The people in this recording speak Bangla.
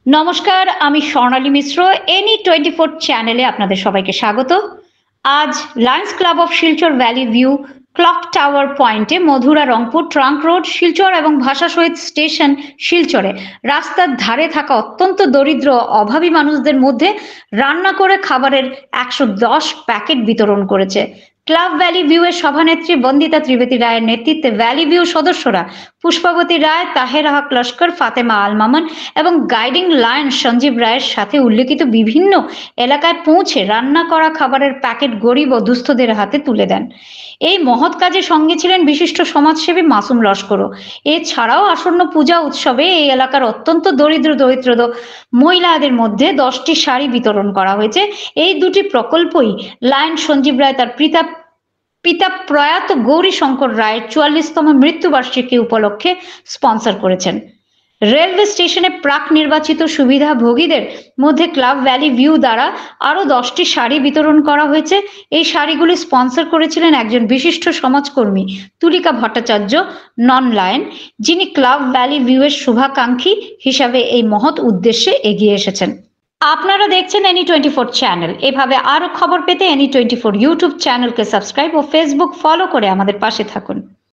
নমস্কার, আমি স্বর্ণালী মিশ্র। এনি 24 চ্যানেলে আপনাদের সবাইকে স্বাগত। আজ Lions club of Silchar valley view clock tower পয়েন্টে মধুরা রংপুর ট্রাঙ্ক রোড শিলচর এবং ভাষা শহীদ স্টেশন শিলচরে রাস্তার ধারে থাকা অত্যন্ত দরিদ্র অভাবী মানুষদের মধ্যে রান্না করে খাবারের 110 প্যাকেট বিতরণ করেছে। ক্লাব ভ্যালি ভিউ এর সভানেত্রী বন্দিতা ত্রিবেদী রায়ের নেতৃত্বে ভ্যালি ভিউ সদস্যরা পুষ্পাবতী রায়, তাহের হক লস্কর, ফাতেমা আল মামুন এবং গাইডিং লায়ন সঞ্জীব রায়ের সাথে উল্লেখিত বিভিন্ন এলাকায় পৌঁছে রান্না করা খাবারের প্যাকেট গরিব ও দুস্থদের হাতে তুলে দেন। এই মহৎ কাজে সঙ্গে ছিলেন বিশিষ্ট সমাজসেবী মাসুম লস্করও। এছাড়াও আসন্ন পূজা উৎসবে এই এলাকার অত্যন্ত দরিদ্র মহিলাদের মধ্যে 10টি শাড়ি বিতরণ করা হয়েছে। এই দুটি প্রকল্পই লায়ন সঞ্জীব রায় তার পিতা প্রয়াত গৌরী শঙ্কর রায়ের 44তম মৃত্যুবার্ষিকী উপলক্ষে স্পন্সর করেছেন। রেলওয়ে স্টেশনে প্রাক নির্বাচিত সুবিধাভোগীদের মধ্যে ক্লাব ভ্যালি ভিউ দ্বারা আরো 10টি শাড়ি বিতরণ করা হয়েছে। এই শাড়িগুলি স্পন্সর করেছিলেন একজন বিশিষ্ট সমাজকর্মী তুলিকা ভট্টাচার্য নন লায়ন, যিনি ক্লাব ভ্যালি ভিউ এর শুভাকাঙ্ক্ষী হিসাবে এই মহৎ উদ্দেশ্যে এগিয়ে এসেছেন। আপনারা দেখছেন এনি 24 চ্যানেল। এভাবে আরো খবর পেতে এনি 24 ইউটিউব চ্যানেলকে সাবস্ক্রাইব ও ফেসবুক ফলো করে আমাদের পাশে থাকুন।